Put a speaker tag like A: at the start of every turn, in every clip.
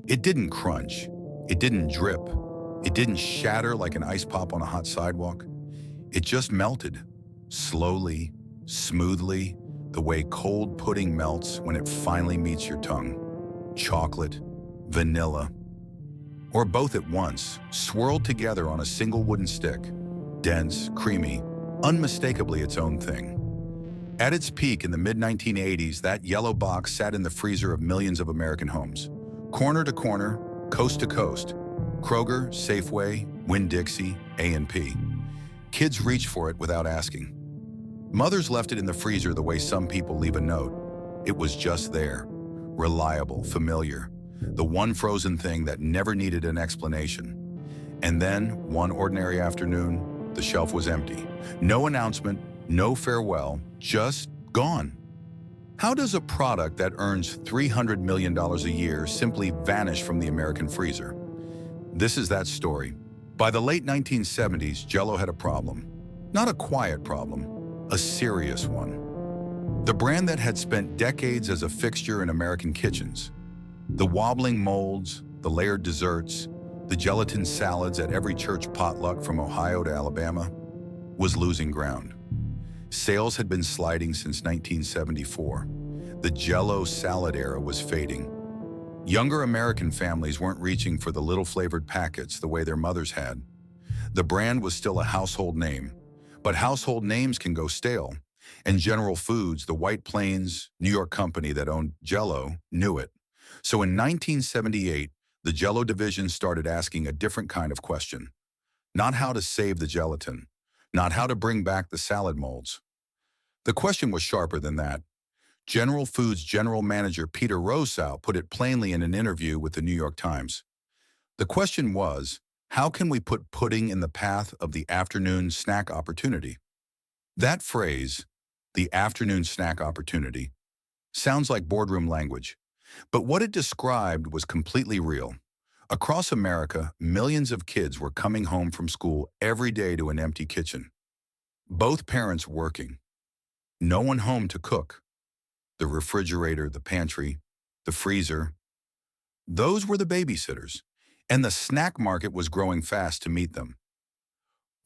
A: It didn't crunch. It didn't drip. It didn't shatter like an ice pop on a hot sidewalk. It just melted, slowly, smoothly, the way cold pudding melts when it finally meets your tongue. Chocolate, vanilla, or both at once, swirled together on a single wooden stick. Dense, creamy, unmistakably its own thing. At its peak in the mid-1980s, that yellow box sat in the freezer of millions of American homes. Corner to corner, coast to coast. Kroger, Safeway, Winn-Dixie, A&P. Kids reached for it without asking. Mothers left it in the freezer the way some people leave a note. It was just there. Reliable, familiar. The one frozen thing that never needed an explanation. And then, one ordinary afternoon, the shelf was empty. No announcement, no farewell, just gone. How does a product that earns $300 million a year simply vanish from the American freezer? This is that story. By the late 1970s, Jell-O had a problem. Not a quiet problem, a serious one. The brand that had spent decades as a fixture in American kitchens. The wobbling molds, the layered desserts, the gelatin salads at every church potluck from Ohio to Alabama, was losing ground. Sales had been sliding since 1974. The Jell-O salad era was fading. Younger American families weren't reaching for the little flavored packets the way their mothers had. The brand was still a household name, but household names can go stale. And General Foods, the White Plains, New York company that owned Jell-O, knew it. So in 1978, the Jell-O division started asking a different kind of question. Not how to save the gelatin, not how to bring back the salad molds. The question was sharper than that. General Foods general manager Peter Rosow put it plainly in an interview with the New York Times. The question was, how can we put pudding in the path of the afternoon snack opportunity? That phrase, the afternoon snack opportunity, sounds like boardroom language. But what it described was completely real. Across America, millions of kids were coming home from school every day to an empty kitchen. Both parents working. No one home to cook. The refrigerator, the pantry, the freezer. Those were the babysitters, and the snack market was growing fast to meet them.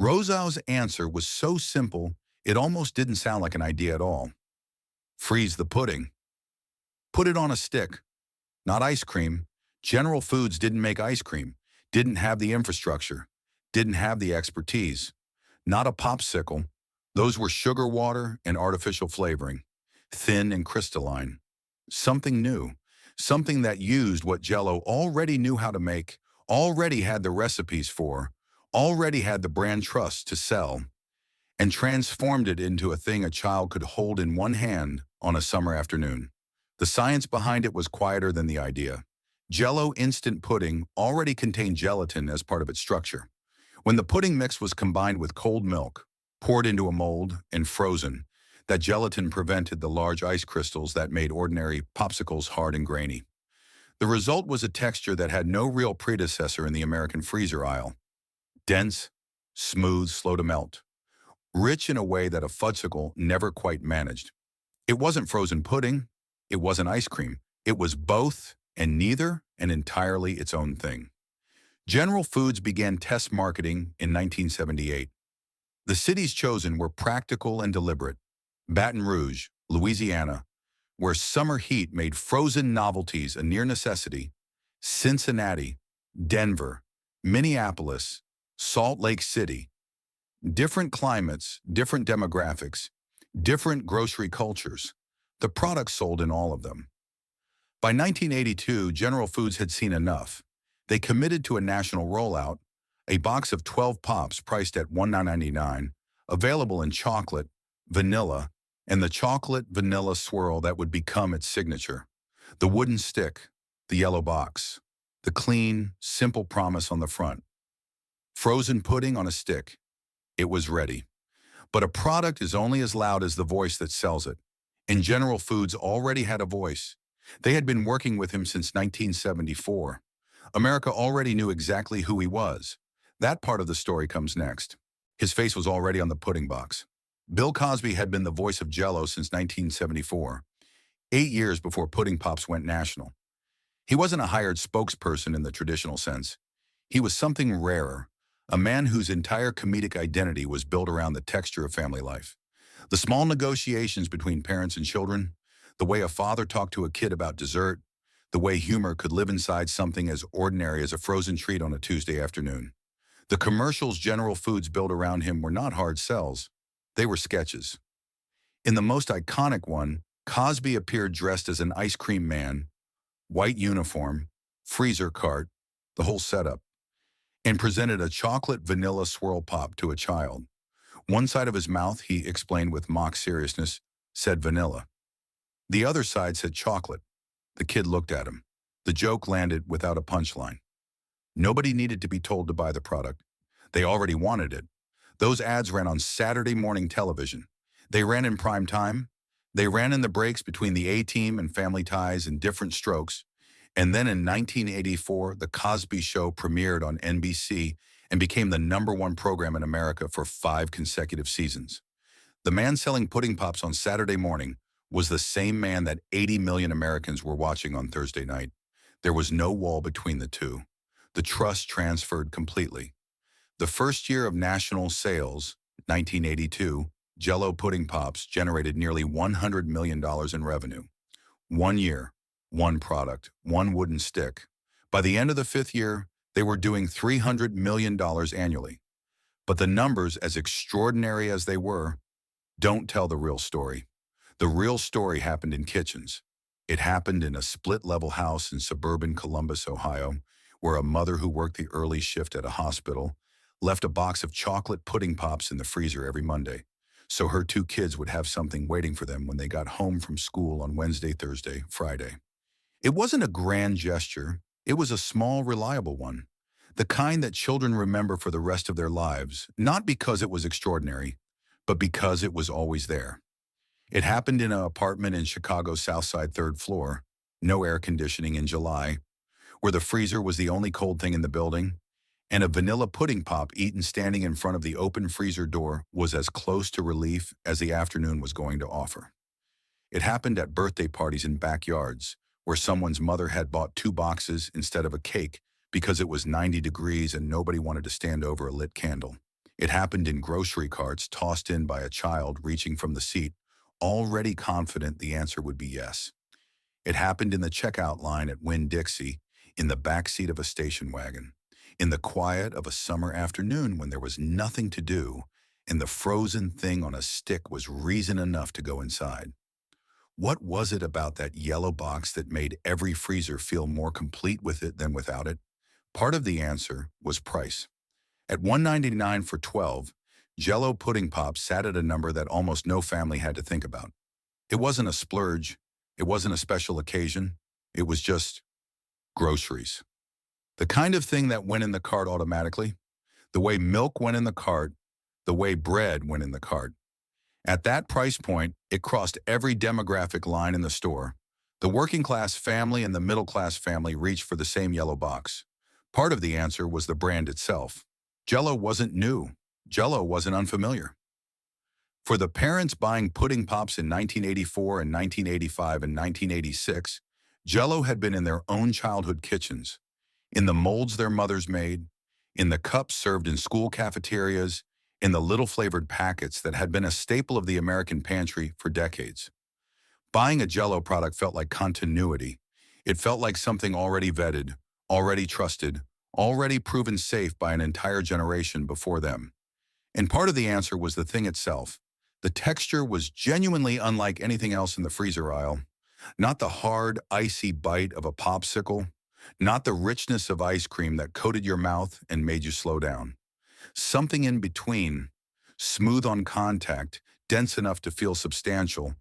A: Rosow's answer was so simple, it almost didn't sound like an idea at all. Freeze the pudding. Put it on a stick. Not ice cream. General Foods didn't make ice cream, didn't have the infrastructure, didn't have the expertise. Not a popsicle. Those were sugar water and artificial flavoring. Thin and crystalline. Something new. Something that used what Jell-O already knew how to make, already had the recipes for, already had the brand trust to sell, and transformed it into a thing a child could hold in one hand on a summer afternoon. The science behind it was quieter than the idea. Jell-O instant pudding already contained gelatin as part of its structure. When the pudding mix was combined with cold milk, poured into a mold, and frozen, that gelatin prevented the large ice crystals that made ordinary popsicles hard and grainy. The result was a texture that had no real predecessor in the American freezer aisle. Dense, smooth, slow to melt. Rich in a way that a fudgsicle never quite managed. It wasn't frozen pudding. It wasn't ice cream. It was both and neither, and entirely its own thing. General Foods began test marketing in 1978. The cities chosen were practical and deliberate. Baton Rouge, Louisiana, where summer heat made frozen novelties a near necessity. Cincinnati, Denver, Minneapolis, Salt Lake City. Different climates, different demographics, different grocery cultures. The products sold in all of them. By 1982, General Foods had seen enough. They committed to a national rollout, a box of 12 pops priced at $1.99, available in chocolate, vanilla, and the chocolate vanilla swirl that would become its signature. The wooden stick, the yellow box, the clean, simple promise on the front. Frozen pudding on a stick. It was ready. But a product is only as loud as the voice that sells it. And General Foods already had a voice. They had been working with him since 1974. America already knew exactly who he was. That part of the story comes next. His face was already on the pudding box. Bill Cosby had been the voice of Jell-O since 1974. 8 years before Pudding Pops went national. He wasn't a hired spokesperson in the traditional sense. He was something rarer, a man whose entire comedic identity was built around the texture of family life. The small negotiations between parents and children, the way a father talked to a kid about dessert, the way humor could live inside something as ordinary as a frozen treat on a Tuesday afternoon. The commercials General Foods built around him were not hard sells. They were sketches. In the most iconic one, Cosby appeared dressed as an ice cream man, white uniform, freezer cart, the whole setup, and presented a chocolate vanilla swirl pop to a child. One side of his mouth, he explained with mock seriousness, said vanilla. The other side said chocolate. The kid looked at him. The joke landed without a punchline. Nobody needed to be told to buy the product. They already wanted it. Those ads ran on Saturday morning television. They ran in prime time. They ran in the breaks between the A-Team and Family Ties in different strokes. And then in 1984, The Cosby Show premiered on NBC and became the #1 program in America for 5 consecutive seasons. The man selling pudding pops on Saturday morning was the same man that 80 million Americans were watching on Thursday night. There was no wall between the two. The trust transferred completely. The first year of national sales, 1982, Jell-O pudding pops generated nearly $100 million in revenue. 1 year, one product, one wooden stick. By the end of the 5th year, they were doing $300 million annually. But the numbers, as extraordinary as they were, don't tell the real story. The real story happened in kitchens. It happened in a split-level house in suburban Columbus, Ohio, where a mother who worked the early shift at a hospital left a box of chocolate pudding pops in the freezer every Monday, so her 2 kids would have something waiting for them when they got home from school on Wednesday, Thursday, Friday. It wasn't a grand gesture. It was a small, reliable one. The kind that children remember for the rest of their lives, not because it was extraordinary, but because it was always there. It happened in an apartment in Chicago's South Side 3rd floor, no air conditioning in July, where the freezer was the only cold thing in the building, and a vanilla pudding pop eaten standing in front of the open freezer door was as close to relief as the afternoon was going to offer. It happened at birthday parties in backyards, where someone's mother had bought 2 boxes instead of a cake because it was 90 degrees and nobody wanted to stand over a lit candle. It happened in grocery carts tossed in by a child reaching from the seat, already confident the answer would be yes. It happened in the checkout line at Winn-Dixie, in the back seat of a station wagon, in the quiet of a summer afternoon when there was nothing to do, and the frozen thing on a stick was reason enough to go inside. What was it about that yellow box that made every freezer feel more complete with it than without it? Part of the answer was price. At $1.99 for 12, Jell-O pudding pops sat at a number that almost no family had to think about. It wasn't a splurge. It wasn't a special occasion. It was just groceries. The kind of thing that went in the cart automatically, the way milk went in the cart, the way bread went in the cart. At that price point, it crossed every demographic line in the store. The working class family and the middle class family reached for the same yellow box. Part of the answer was the brand itself. Jell-O wasn't new. Jell-O wasn't unfamiliar. For the parents buying pudding pops in 1984 and 1985 and 1986, Jell-O had been in their own childhood kitchens, in the molds their mothers made, in the cups served in school cafeterias, in the little flavored packets that had been a staple of the American pantry for decades. Buying a Jell-O product felt like continuity. It felt like something already vetted, already trusted, already proven safe by an entire generation before them. And part of the answer was the thing itself. The texture was genuinely unlike anything else in the freezer aisle. Not the hard, icy bite of a popsicle, not the richness of ice cream that coated your mouth and made you slow down. Something in between, smooth on contact, dense enough to feel substantial,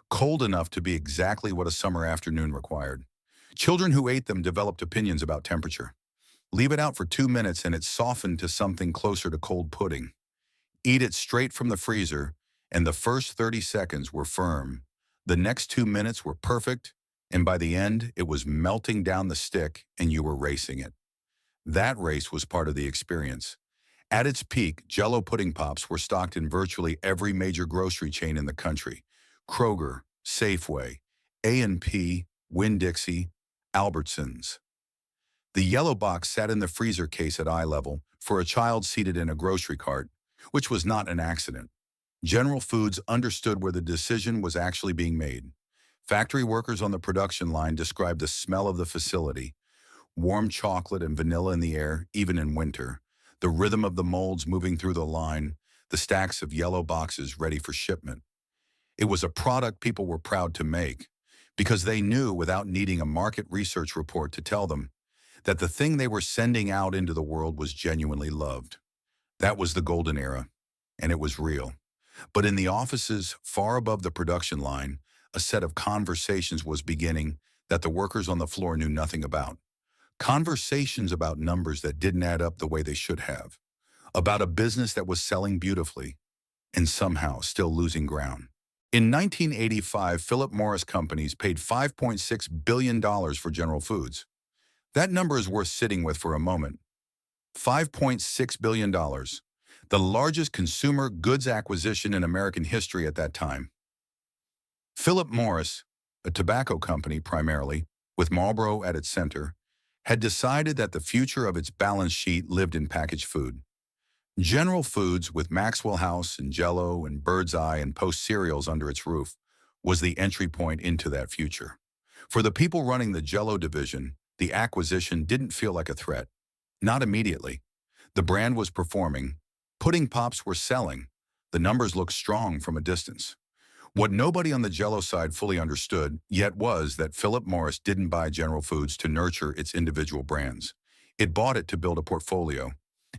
A: cold enough to be exactly what a summer afternoon required. Children who ate them developed opinions about temperature. Leave it out for 2 minutes and it softened to something closer to cold pudding. Eat it straight from the freezer, and the first 30 seconds were firm. The next 2 minutes were perfect, and by the end, it was melting down the stick and you were racing it. That race was part of the experience. At its peak, Jell-O pudding pops were stocked in virtually every major grocery chain in the country. Kroger, Safeway, A&P, Winn-Dixie, Albertsons. The yellow box sat in the freezer case at eye level for a child seated in a grocery cart, which was not an accident. General Foods understood where the decision was actually being made. Factory workers on the production line described the smell of the facility, warm chocolate and vanilla in the air, even in winter, the rhythm of the molds moving through the line, the stacks of yellow boxes ready for shipment. It was a product people were proud to make because they knew without needing a market research report to tell them that the thing they were sending out into the world was genuinely loved. That was the golden era, and it was real. But in the offices far above the production line, a set of conversations was beginning that the workers on the floor knew nothing about. Conversations about numbers that didn't add up the way they should have. About a business that was selling beautifully and somehow still losing ground. In 1985, Philip Morris Companies paid $5.6 billion for General Foods. That number is worth sitting with for a moment. $5.6 billion, the largest consumer goods acquisition in American history at that time. Philip Morris, a tobacco company primarily, with Marlboro at its center, had decided that the future of its balance sheet lived in packaged food. General Foods, with Maxwell House and Jell-O and Bird's Eye and Post cereals under its roof, was the entry point into that future. For the people running the Jell-O division, the acquisition didn't feel like a threat. Not immediately. The brand was performing. Pudding Pops were selling. The numbers looked strong from a distance. What nobody on the Jell-O side fully understood yet was that Philip Morris didn't buy General Foods to nurture its individual brands. It bought it to build a portfolio.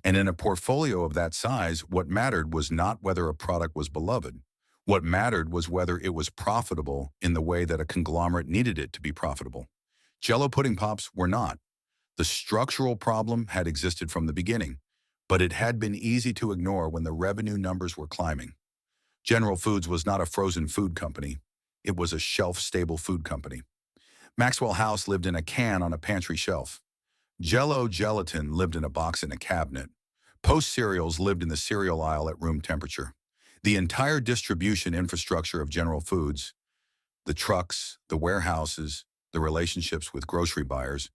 A: And in a portfolio of that size, what mattered was not whether a product was beloved. What mattered was whether it was profitable in the way that a conglomerate needed it to be profitable. Jell-O Pudding Pops were not. The structural problem had existed from the beginning, but it had been easy to ignore when the revenue numbers were climbing. General Foods was not a frozen food company. It was a shelf-stable food company. Maxwell House lived in a can on a pantry shelf. Jell-O gelatin lived in a box in a cabinet. Post cereals lived in the cereal aisle at room temperature. The entire distribution infrastructure of General Foods, the trucks, the warehouses, the relationships with grocery buyers,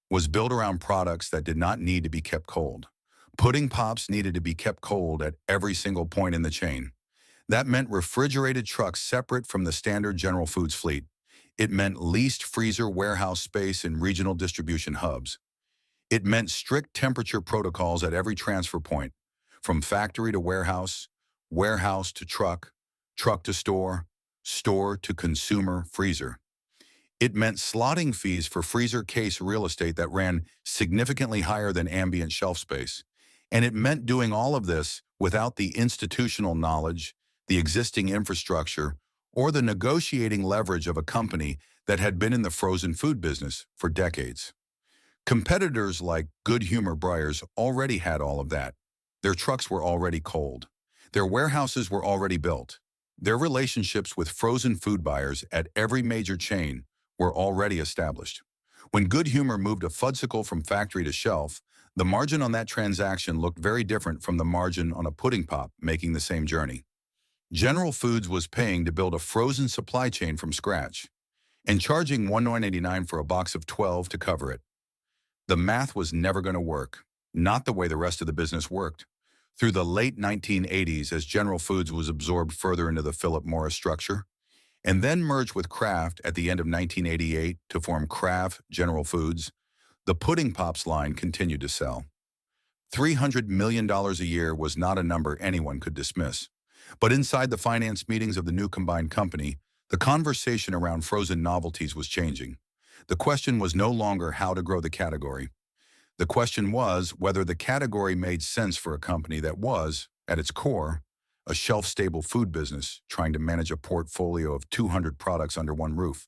A: was built around products that did not need to be kept cold. Pudding Pops needed to be kept cold at every single point in the chain. That meant refrigerated trucks separate from the standard General Foods fleet. It meant leased freezer warehouse space in regional distribution hubs. It meant strict temperature protocols at every transfer point, from factory to warehouse, warehouse to truck, truck to store, store to consumer freezer. It meant slotting fees for freezer case real estate that ran significantly higher than ambient shelf space. And it meant doing all of this without the institutional knowledge, the existing infrastructure, or the negotiating leverage of a company that had been in the frozen food business for decades. Competitors like Good Humor Breyers already had all of that. Their trucks were already cold. Their warehouses were already built. Their relationships with frozen food buyers at every major chain were already established. When Good Humor moved a fudsicle from factory to shelf, the margin on that transaction looked very different from the margin on a pudding pop making the same journey. General Foods was paying to build a frozen supply chain from scratch and charging $1.99 for a box of 12 to cover it. The math was never going to work, not the way the rest of the business worked. Through the late 1980s, as General Foods was absorbed further into the Philip Morris structure, and then merged with Kraft at the end of 1988 to form Kraft General Foods, the Pudding Pops line continued to sell. $300 million a year was not a number anyone could dismiss. But inside the finance meetings of the new combined company, the conversation around frozen novelties was changing. The question was no longer how to grow the category. The question was whether the category made sense for a company that was, at its core, a shelf-stable food business trying to manage a portfolio of 200 products under one roof.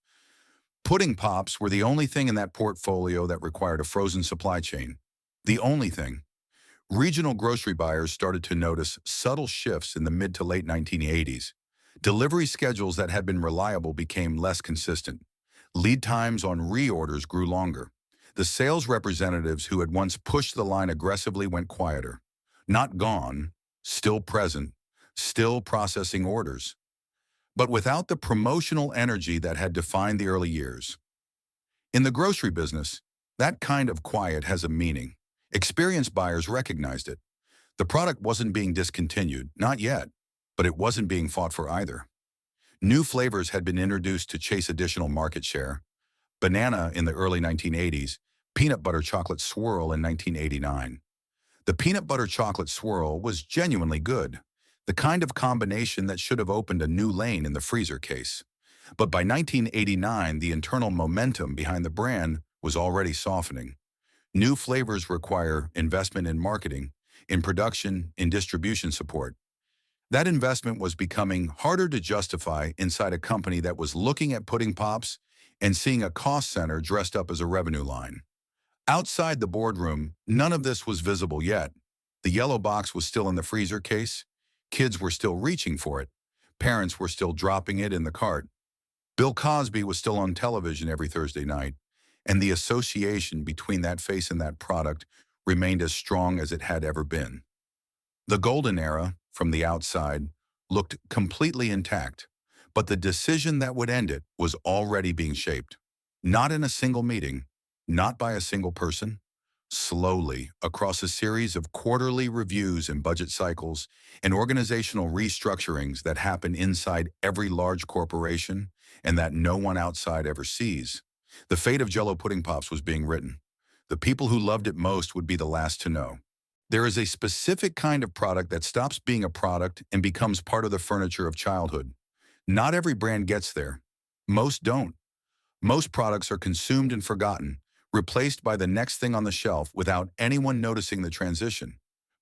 A: Pudding Pops were the only thing in that portfolio that required a frozen supply chain. The only thing. Regional grocery buyers started to notice subtle shifts in the mid to late 1980s. Delivery schedules that had been reliable became less consistent. Lead times on reorders grew longer. The sales representatives who had once pushed the line aggressively went quieter. Not gone, still present, still processing orders. but without the promotional energy that had defined the early years. In the grocery business, that kind of quiet has a meaning. Experienced buyers recognized it. The product wasn't being discontinued, not yet, but it wasn't being fought for either. New flavors had been introduced to chase additional market share. Banana in the early 1980s, peanut butter chocolate swirl in 1989. The peanut butter chocolate swirl was genuinely good, the kind of combination that should have opened a new lane in the freezer case. But by 1989, the internal momentum behind the brand was already softening. New flavors require investment in marketing, in production, in distribution support. That investment was becoming harder to justify inside a company that was looking at pudding pops and seeing a cost center dressed up as a revenue line. Outside the boardroom, none of this was visible yet. The yellow box was still in the freezer case. Kids were still reaching for it. Parents were still dropping it in the cart. Bill Cosby was still on television every Thursday night, and the association between that face and that product remained as strong as it had ever been. The golden era, from the outside, looked completely intact, but the decision that would end it was already being shaped. Not in a single meeting, not by a single person, slowly across a series of quarterly reviews and budget cycles and organizational restructurings that happen inside every large corporation and that no one outside ever sees. The fate of Jell-O pudding pops was being written. The people who loved it most would be the last to know. There is a specific kind of product that stops being a product and becomes part of the furniture of childhood. Not every brand gets there. Most don't. Most products are consumed and forgotten, replaced by the next thing on the shelf without anyone noticing the transition.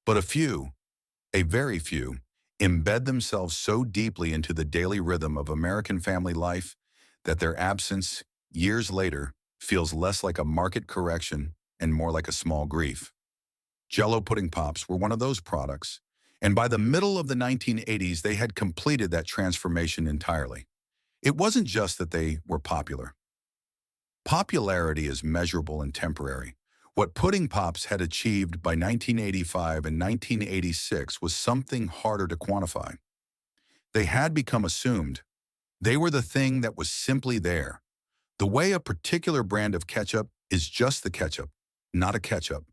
A: But a very few, embed themselves so deeply into the daily rhythm of American family life that their absence, years later, feels less like a market correction and more like a small grief. Jell-O pudding pops were one of those products, and by the middle of the 1980s, they had completed that transformation entirely. It wasn't just that they were popular. Popularity is measurable and temporary. What pudding pops had achieved by 1985 and 1986 was something harder to quantify. They had become assumed. They were the thing that was simply there. The way a particular brand of ketchup is just the ketchup, not a ketchup.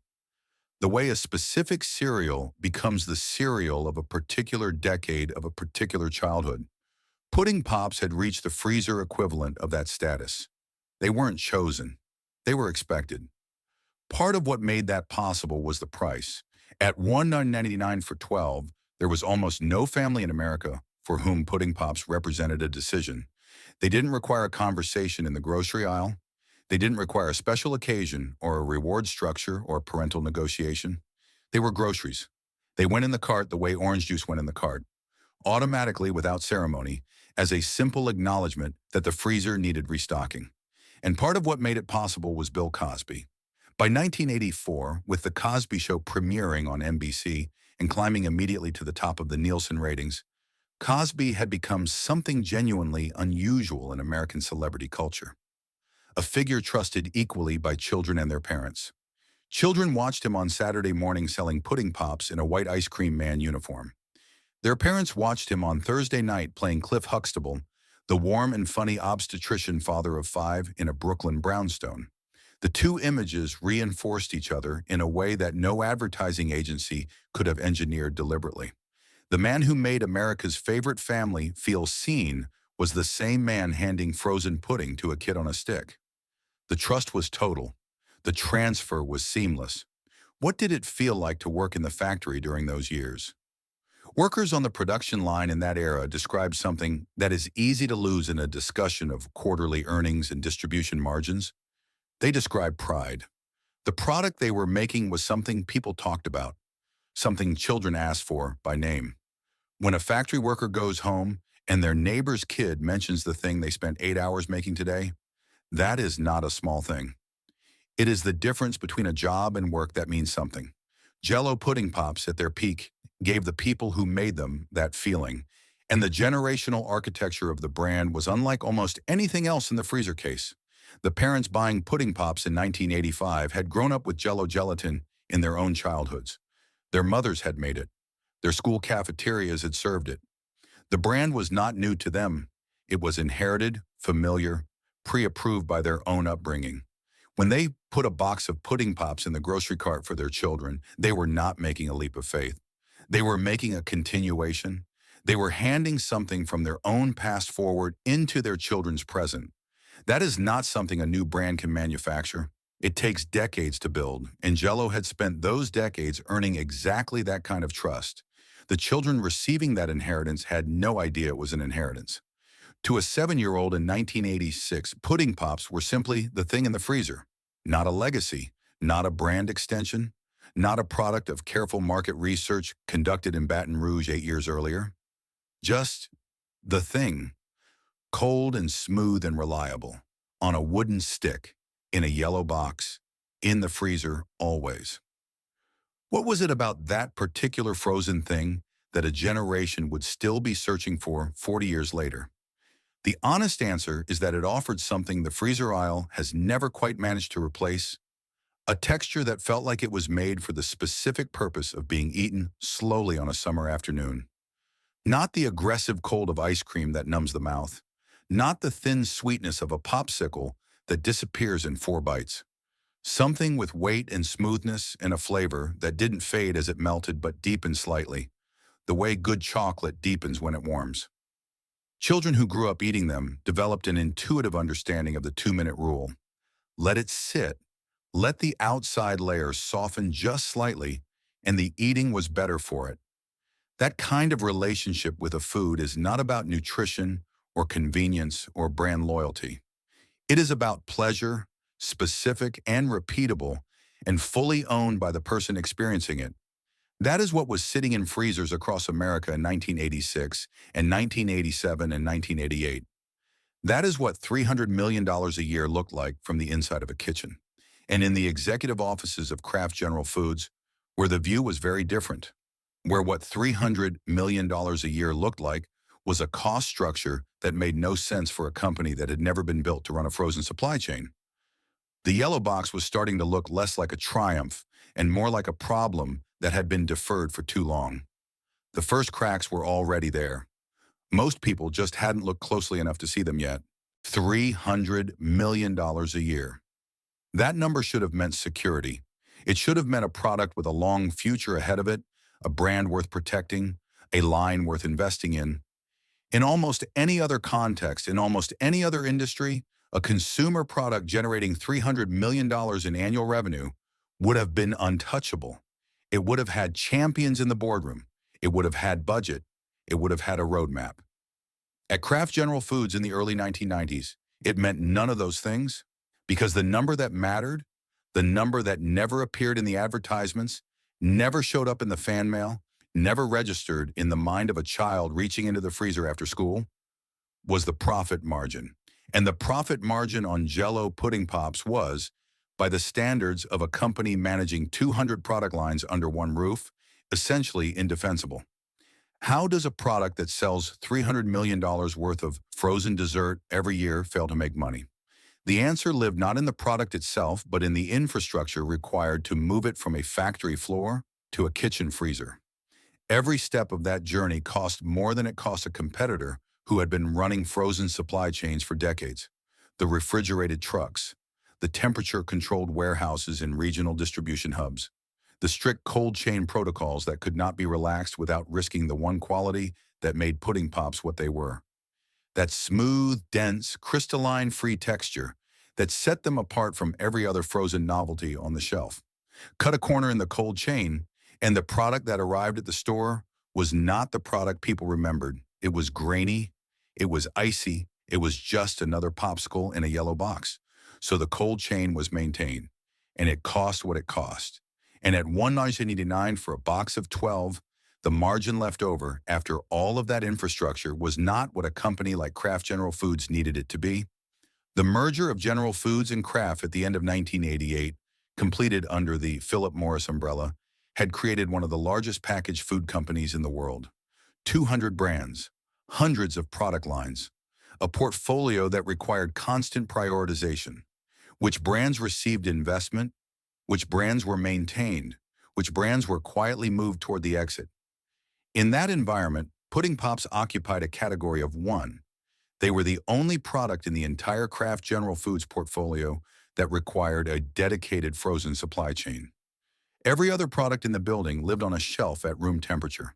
A: The way a specific cereal becomes the cereal of a particular decade of a particular childhood. Pudding pops had reached the freezer equivalent of that status. They weren't chosen. They were expected. Part of what made that possible was the price. At $1.99 for 12, there was almost no family in America for whom pudding pops represented a decision. They didn't require a conversation in the grocery aisle. They didn't require a special occasion or a reward structure or parental negotiation. They were groceries. They went in the cart the way orange juice went in the cart, automatically without ceremony, as a simple acknowledgement that the freezer needed restocking. And part of what made it possible was Bill Cosby. By 1984, with The Cosby Show premiering on NBC and climbing immediately to the top of the Nielsen ratings, Cosby had become something genuinely unusual in American celebrity culture. A figure trusted equally by children and their parents. Children watched him on Saturday morning selling pudding pops in a white ice cream man uniform. Their parents watched him on Thursday night playing Cliff Huxtable, the warm and funny obstetrician father of 5 in a Brooklyn brownstone. The two images reinforced each other in a way that no advertising agency could have engineered deliberately. The man who made America's favorite family feel seen was the same man handing frozen pudding to a kid on a stick. The trust was total. The transfer was seamless. What did it feel like to work in the factory during those years? Workers on the production line in that era described something that is easy to lose in a discussion of quarterly earnings and distribution margins. They described pride. The product they were making was something people talked about, something children asked for by name. When a factory worker goes home and their neighbor's kid mentions the thing they spent 8 hours making today, that is not a small thing. It is the difference between a job and work that means something. Jell-O pudding pops at their peak gave the people who made them that feeling, and the generational architecture of the brand was unlike almost anything else in the freezer case. The parents buying pudding pops in 1985 had grown up with Jell-O gelatin in their own childhoods. Their mothers had made it. Their school cafeterias had served it. The brand was not new to them. It was inherited, familiar, pre-approved by their own upbringing. When they put a box of pudding pops in the grocery cart for their children, they were not making a leap of faith. They were making a continuation. They were handing something from their own past forward into their children's present. That is not something a new brand can manufacture. It takes decades to build, and Jell-O had spent those decades earning exactly that kind of trust. The children receiving that inheritance had no idea it was an inheritance. To a 7-year-old in 1986, pudding pops were simply the thing in the freezer. Not a legacy, not a brand extension, not a product of careful market research conducted in Baton Rouge 8 years earlier. Just the thing, cold and smooth and reliable, on a wooden stick, in a yellow box, in the freezer, always. What was it about that particular frozen thing that a generation would still be searching for 40 years later? The honest answer is that it offered something the freezer aisle has never quite managed to replace, a texture that felt like it was made for the specific purpose of being eaten slowly on a summer afternoon. Not the aggressive cold of ice cream that numbs the mouth, not the thin sweetness of a popsicle that disappears in 4 bites. Something with weight and smoothness and a flavor that didn't fade as it melted but deepened slightly, the way good chocolate deepens when it warms. Children who grew up eating them developed an intuitive understanding of the 2-minute rule. Let it sit, let the outside layer soften just slightly, and the eating was better for it. That kind of relationship with a food is not about nutrition or convenience or brand loyalty. It is about pleasure, specific and repeatable, and fully owned by the person experiencing it. That is what was sitting in freezers across America in 1986 and 1987 and 1988. That is what $300 million a year looked like from the inside of a kitchen. And in the executive offices of Kraft General Foods, where the view was very different, where what $300 million a year looked like was a cost structure that made no sense for a company that had never been built to run a frozen supply chain. The yellow box was starting to look less like a triumph and more like a problem that had been deferred for too long. The first cracks were already there. Most people just hadn't looked closely enough to see them yet. $300 million a year. That number should have meant security. It should have meant a product with a long future ahead of it, a brand worth protecting, a line worth investing in. In almost any other context, in almost any other industry, a consumer product generating $300 million in annual revenue would have been untouchable. It would have had champions in the boardroom. It would have had budget. It would have had a roadmap. At Kraft General Foods in the early 1990s, it meant none of those things because the number that mattered, the number that never appeared in the advertisements, never showed up in the fan mail, never registered in the mind of a child reaching into the freezer after school, was the profit margin. And the profit margin on Jell-O pudding pops was, by the standards of a company managing 200 product lines under one roof, essentially indefensible. How does a product that sells $300 million worth of frozen dessert every year fail to make money? The answer lived not in the product itself, but in the infrastructure required to move it from a factory floor to a kitchen freezer. Every step of that journey cost more than it cost a competitor who had been running frozen supply chains for decades. The refrigerated trucks, the temperature-controlled warehouses in regional distribution hubs, the strict cold chain protocols that could not be relaxed without risking the one quality that made pudding pops what they were. That smooth, dense, crystalline free texture that set them apart from every other frozen novelty on the shelf. Cut a corner in the cold chain, and the product that arrived at the store was not the product people remembered. It was grainy, it was icy, it was just another popsicle in a yellow box. So the cold chain was maintained, and it cost what it cost. And at $1.99 for a box of 12, the margin left over after all of that infrastructure was not what a company like Kraft General Foods needed it to be. The merger of General Foods and Kraft at the end of 1988, completed under the Philip Morris umbrella, had created one of the largest packaged food companies in the world. 200 brands, hundreds of product lines, a portfolio that required constant prioritization. Which brands received investment, which brands were maintained, which brands were quietly moved toward the exit. In that environment, Pudding Pops occupied a category of one. They were the only product in the entire Kraft General Foods portfolio that required a dedicated frozen supply chain. Every other product in the building lived on a shelf at room temperature.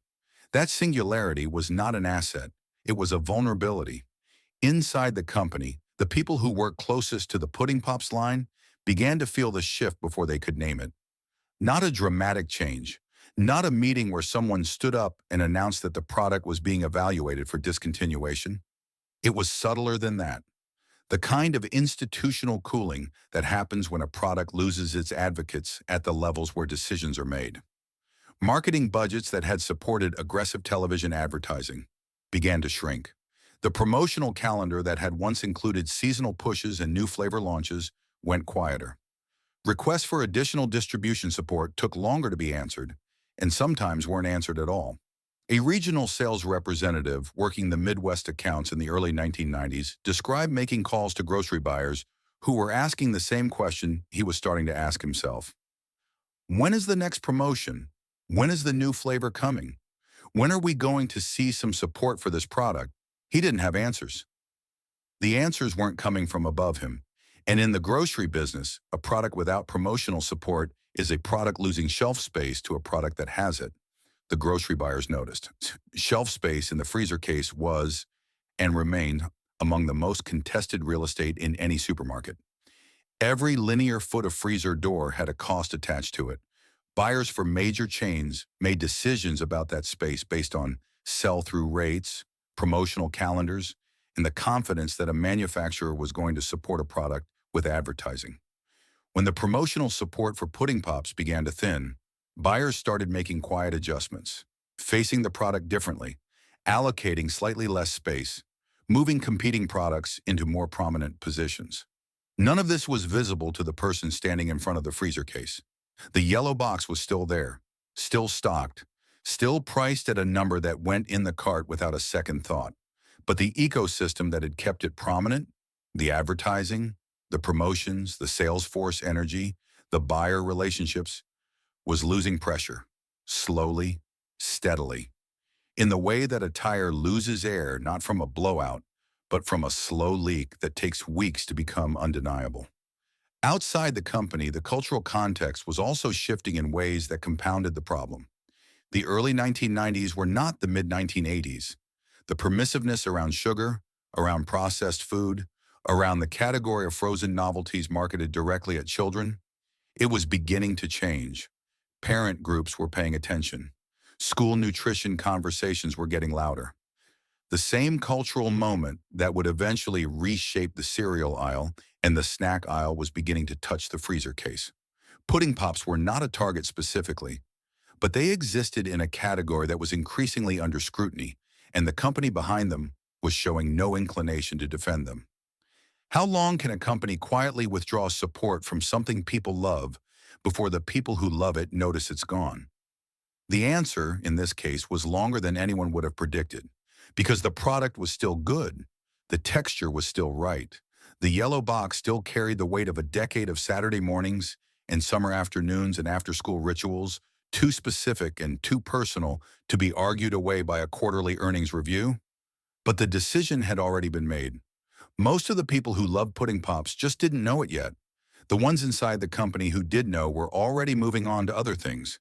A: That singularity was not an asset. It was a vulnerability. Inside the company, the people who worked closest to the Pudding Pops line began to feel the shift before they could name it. Not a dramatic change, not a meeting where someone stood up and announced that the product was being evaluated for discontinuation. It was subtler than that. The kind of institutional cooling that happens when a product loses its advocates at the levels where decisions are made. Marketing budgets that had supported aggressive television advertising began to shrink. The promotional calendar that had once included seasonal pushes and new flavor launches went quieter. Requests for additional distribution support took longer to be answered, and sometimes weren't answered at all. A regional sales representative working the Midwest accounts in the early 1990s described making calls to grocery buyers who were asking the same question he was starting to ask himself. When is the next promotion? When is the new flavor coming? When are we going to see some support for this product? He didn't have answers. The answers weren't coming from above him. And in the grocery business, a product without promotional support is a product losing shelf space to a product that has it. The grocery buyers noticed. Shelf space in the freezer case was and remained among the most contested real estate in any supermarket. Every linear foot of freezer door had a cost attached to it. Buyers for major chains made decisions about that space based on sell-through rates, promotional calendars, and the confidence that a manufacturer was going to support a product with advertising. When the promotional support for Pudding Pops began to thin, buyers started making quiet adjustments, facing the product differently, allocating slightly less space, moving competing products into more prominent positions. None of this was visible to the person standing in front of the freezer case. The yellow box was still there, still stocked, still priced at a number that went in the cart without a second thought. But the ecosystem that had kept it prominent, the advertising, the promotions, the sales force energy, the buyer relationships, was losing pressure, slowly, steadily, in the way that a tire loses air not from a blowout, but from a slow leak that takes weeks to become undeniable. Outside the company, the cultural context was also shifting in ways that compounded the problem. The early 1990s were not the mid-1980s. The permissiveness around sugar, around processed food, around the category of frozen novelties marketed directly at children, it was beginning to change. Parent groups were paying attention. School nutrition conversations were getting louder. The same cultural moment that would eventually reshape the cereal aisle and the snack aisle was beginning to touch the freezer case. Pudding Pops were not a target specifically, but they existed in a category that was increasingly under scrutiny, and the company behind them was showing no inclination to defend them. How long can a company quietly withdraw support from something people love before the people who love it notice it's gone? The answer, in this case, was longer than anyone would have predicted, because the product was still good, the texture was still right, the yellow box still carried the weight of a decade of Saturday mornings and summer afternoons and after-school rituals, too specific and too personal to be argued away by a quarterly earnings review. But the decision had already been made. Most of the people who loved Pudding Pops just didn't know it yet. The ones inside the company who did know were already moving on to other things.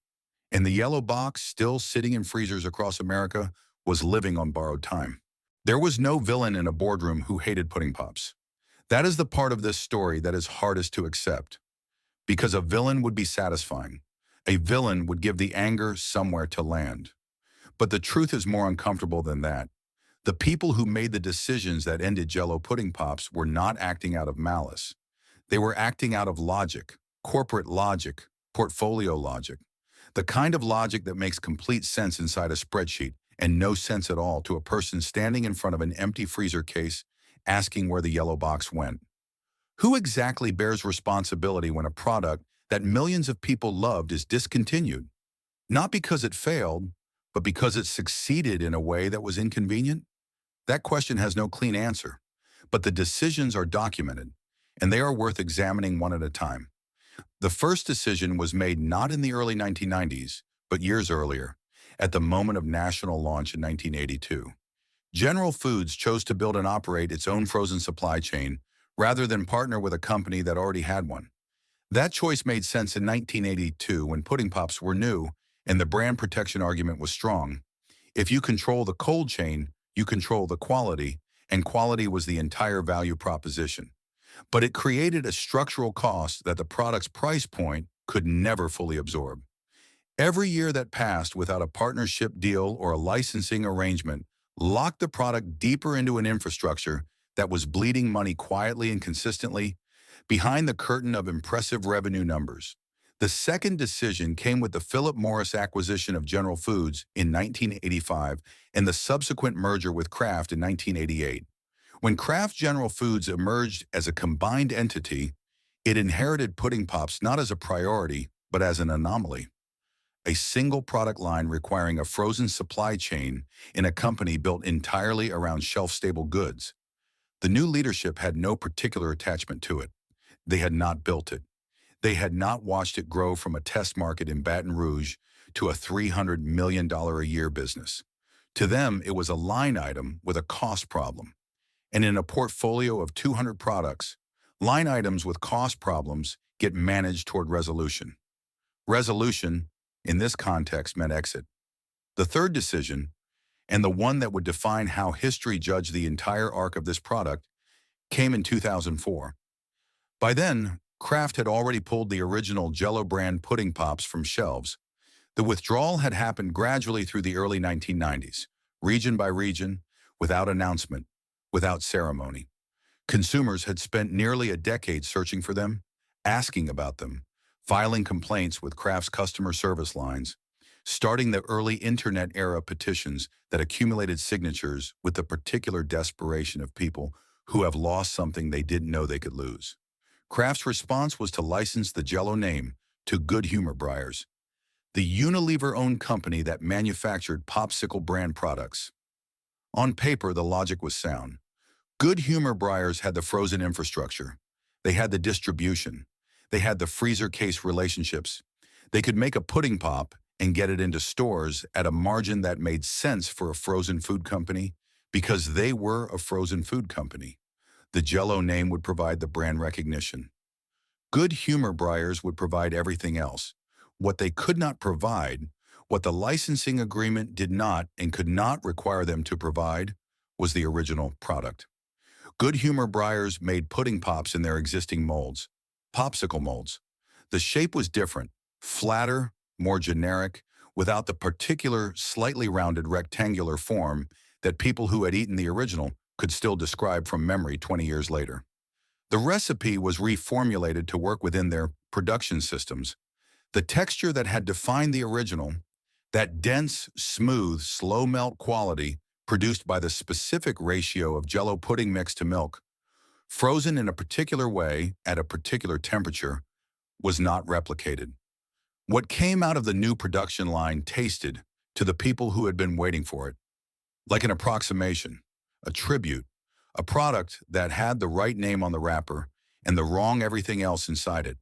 A: And the yellow box, still sitting in freezers across America, was living on borrowed time. There was no villain in a boardroom who hated Pudding Pops. That is the part of this story that is hardest to accept. Because a villain would be satisfying. A villain would give the anger somewhere to land. But the truth is more uncomfortable than that. The people who made the decisions that ended Jell-O Pudding Pops were not acting out of malice. They were acting out of logic, corporate logic, portfolio logic. The kind of logic that makes complete sense inside a spreadsheet and no sense at all to a person standing in front of an empty freezer case asking where the yellow box went. Who exactly bears responsibility when a product that millions of people loved is discontinued? Not because it failed, but because it succeeded in a way that was inconvenient? That question has no clean answer, but the decisions are documented, and they are worth examining one at a time. The first decision was made not in the early 1990s, but years earlier, at the moment of national launch in 1982. General Foods chose to build and operate its own frozen supply chain rather than partner with a company that already had one. That choice made sense in 1982 when pudding pops were new and the brand protection argument was strong. If you control the cold chain, you control the quality, and quality was the entire value proposition. But it created a structural cost that the product's price point could never fully absorb. Every year that passed without a partnership deal or a licensing arrangement locked the product deeper into an infrastructure that was bleeding money quietly and consistently behind the curtain of impressive revenue numbers. The second decision came with the Philip Morris acquisition of General Foods in 1985 and the subsequent merger with Kraft in 1988. When Kraft General Foods emerged as a combined entity, it inherited pudding pops not as a priority, but as an anomaly. A single product line requiring a frozen supply chain in a company built entirely around shelf-stable goods. The new leadership had no particular attachment to it. They had not built it. They had not watched it grow from a test market in Baton Rouge to a $300 million a year business. To them, it was a line item with a cost problem. And in a portfolio of 200 products, line items with cost problems get managed toward resolution. Resolution, in this context, meant exit. The third decision, and the one that would define how history judged the entire arc of this product, came in 2004. By then, Kraft had already pulled the original Jell-O brand pudding pops from shelves. The withdrawal had happened gradually through the early 1990s, region by region, without announcement, without ceremony. Consumers had spent nearly a decade searching for them, asking about them, filing complaints with Kraft's customer service lines, starting the early internet-era petitions that accumulated signatures with the particular desperation of people who have lost something they didn't know they could lose. Kraft's response was to license the Jell-O name to Good Humor Breyers, the Unilever-owned company that manufactured popsicle brand products. On paper, the logic was sound. Good Humor Breyers had the frozen infrastructure. They had the distribution. They had the freezer case relationships. They could make a pudding pop and get it into stores at a margin that made sense for a frozen food company because they were a frozen food company. The Jell-O name would provide the brand recognition. Good Humor Breyers would provide everything else. What they could not provide, what the licensing agreement did not and could not require them to provide, was the original product. Good Humor Breyers made pudding pops in their existing molds, popsicle molds. The shape was different, flatter, more generic, without the particular slightly rounded rectangular form that people who had eaten the original could still describe from memory 20 years later. The recipe was reformulated to work within their production systems. The texture that had defined the original, that dense, smooth, slow melt quality produced by the specific ratio of Jell-O pudding mix to milk, frozen in a particular way at a particular temperature, was not replicated. What came out of the new production line tasted, to the people who had been waiting for it, like an approximation, a tribute, a product that had the right name on the wrapper and the wrong everything else inside it.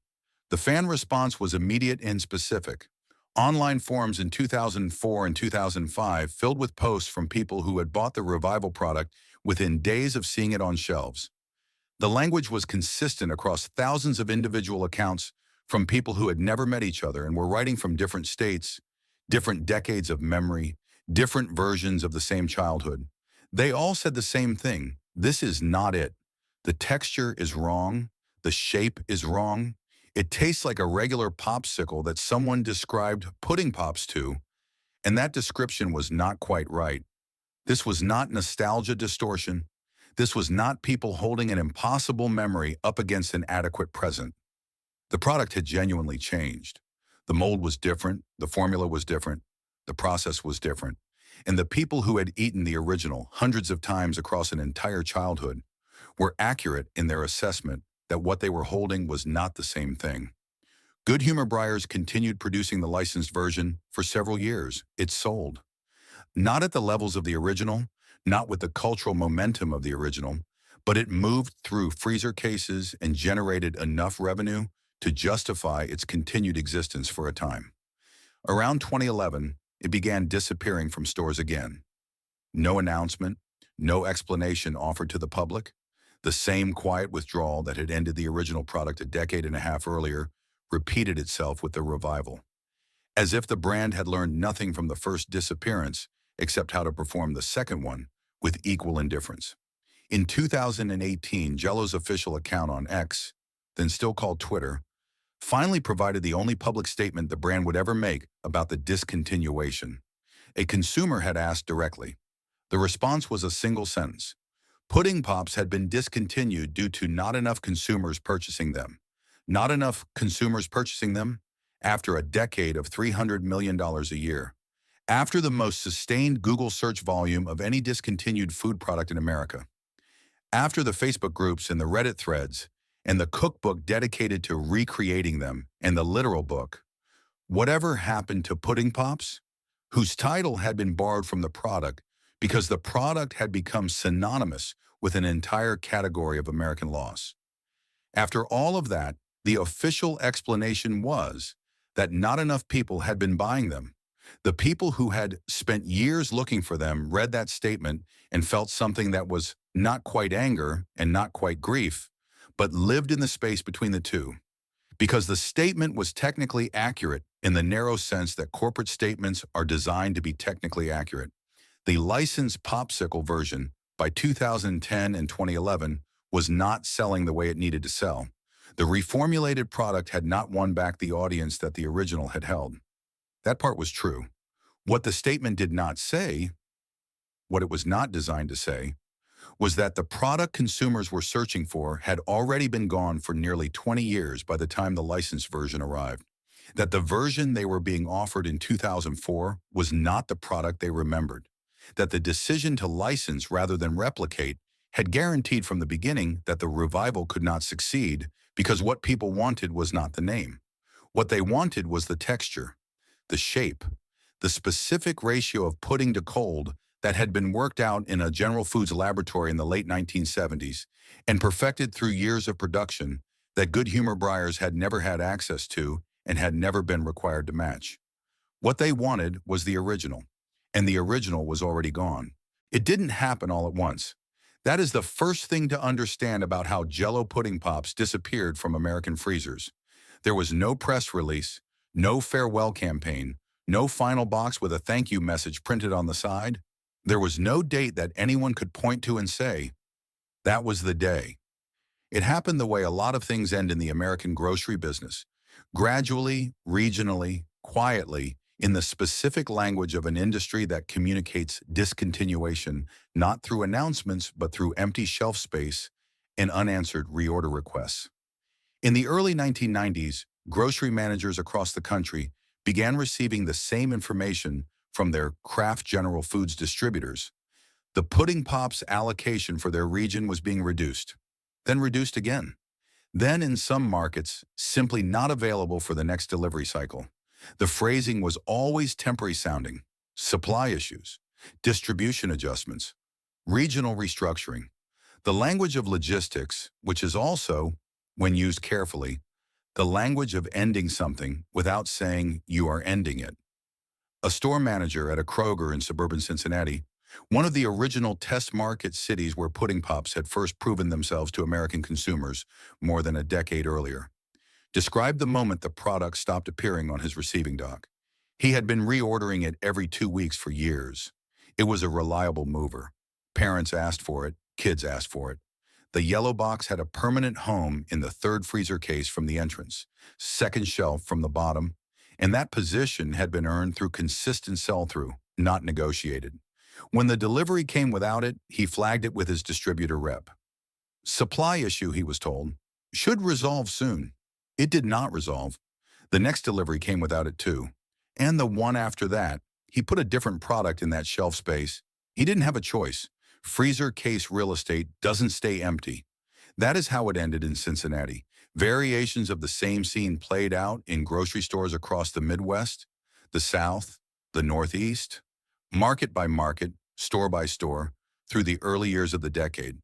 A: The fan response was immediate and specific. Online forums in 2004 and 2005 filled with posts from people who had bought the Revival product within days of seeing it on shelves. The language was consistent across thousands of individual accounts from people who had never met each other and were writing from different states, different decades of memory, different versions of the same childhood. They all said the same thing. This is not it. The texture is wrong. The shape is wrong. It tastes like a regular popsicle that someone described pudding pops to, and that description was not quite right. This was not nostalgia distortion. This was not people holding an impossible memory up against an adequate present. The product had genuinely changed. The mold was different. The formula was different. The process was different. And the people who had eaten the original hundreds of times across an entire childhood were accurate in their assessment that what they were holding was not the same thing. Good Humor Breyers continued producing the licensed version for several years. It sold. Not at the levels of the original, not with the cultural momentum of the original, but it moved through freezer cases and generated enough revenue to justify its continued existence for a time. Around 2011, it began disappearing from stores again. No announcement, no explanation offered to the public. The same quiet withdrawal that had ended the original product a decade and a half earlier repeated itself with the revival. As if the brand had learned nothing from the first disappearance, except how to perform the second one with equal indifference. In 2018, Jell-O's official account on X, then still called Twitter, finally provided the only public statement the brand would ever make about the discontinuation. A consumer had asked directly. The response was a single sentence. Pudding Pops had been discontinued due to not enough consumers purchasing them. Not enough consumers purchasing them after a decade of $300 million a year. After the most sustained Google search volume of any discontinued food product in America. After the Facebook groups and the Reddit threads, and the cookbook dedicated to recreating them, and the literal book, whatever happened to Pudding Pops, whose title had been borrowed from the product because the product had become synonymous with an entire category of American loss. After all of that, the official explanation was that not enough people had been buying them. The people who had spent years looking for them read that statement and felt something that was not quite anger and not quite grief, but lived in the space between the two. Because the statement was technically accurate in the narrow sense that corporate statements are designed to be technically accurate. The licensed popsicle version by 2010 and 2011 was not selling the way it needed to sell. The reformulated product had not won back the audience that the original had held. That part was true. What the statement did not say, what it was not designed to say, was that the product consumers were searching for had already been gone for nearly 20 years by the time the licensed version arrived. That the version they were being offered in 2004 was not the product they remembered. That the decision to license rather than replicate had guaranteed from the beginning that the revival could not succeed because what people wanted was not the name. What they wanted was the texture, the shape, the specific ratio of pudding to cold that had been worked out in a General Foods laboratory in the late 1970s and perfected through years of production that Good Humor Breyers had never had access to and had never been required to match. What they wanted was the original, and the original was already gone. It didn't happen all at once. That is the first thing to understand about how Jell-O Pudding Pops disappeared from American freezers. There was no press release, no farewell campaign, no final box with a thank you message printed on the side. There was no date that anyone could point to and say, that was the day. It happened the way a lot of things end in the American grocery business. Gradually, regionally, quietly, in the specific language of an industry that communicates discontinuation, not through announcements, but through empty shelf space and unanswered reorder requests. In the early 1990s, grocery managers across the country began receiving the same information from their Kraft General Foods distributors. The Pudding Pops allocation for their region was being reduced, then reduced again. Then in some markets, simply not available for the next delivery cycle. The phrasing was always temporary sounding, supply issues, distribution adjustments, regional restructuring. The language of logistics, which is also, when used carefully, the language of ending something without saying you are ending it. A store manager at a Kroger in suburban Cincinnati, one of the original test market cities where Pudding Pops had first proven themselves to American consumers more than a decade earlier, described the moment the product stopped appearing on his receiving dock. He had been reordering it every 2 weeks for years. It was a reliable mover. Parents asked for it, kids asked for it. The yellow box had a permanent home in the third freezer case from the entrance, second shelf from the bottom, and that position had been earned through consistent sell-through, not negotiated. When the delivery came without it, he flagged it with his distributor rep. Supply issue, he was told, should resolve soon. It did not resolve. The next delivery came without it too. And the one after that, he put a different product in that shelf space. He didn't have a choice. Freezer case real estate doesn't stay empty. That is how it ended in Cincinnati. Variations of the same scene played out in grocery stores across the Midwest, the South, the Northeast, market by market, store by store, through the early years of the decade.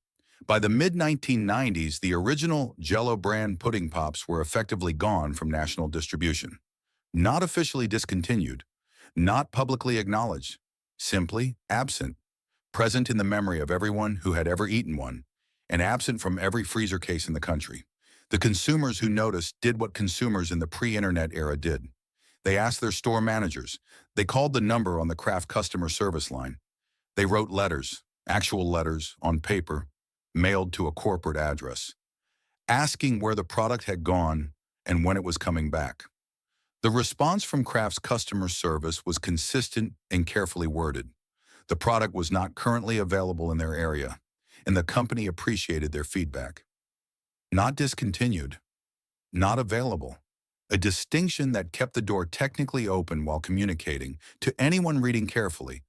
A: By the mid-1990s, the original Jell-O brand Pudding Pops were effectively gone from national distribution. Not officially discontinued, Not publicly acknowledged, simply absent, present in the memory of everyone who had ever eaten one, and absent from every freezer case in the country. The consumers who noticed did what consumers in the pre-internet era did. They asked their store managers. They called the number on the Kraft customer service line. They wrote letters, actual letters, on paper, mailed to a corporate address, asking where the product had gone and when it was coming back. The response from Kraft's customer service was consistent and carefully worded. The product was not currently available in their area, and the company appreciated their feedback. Not discontinued, not available. A distinction that kept the door technically open while communicating to anyone reading carefully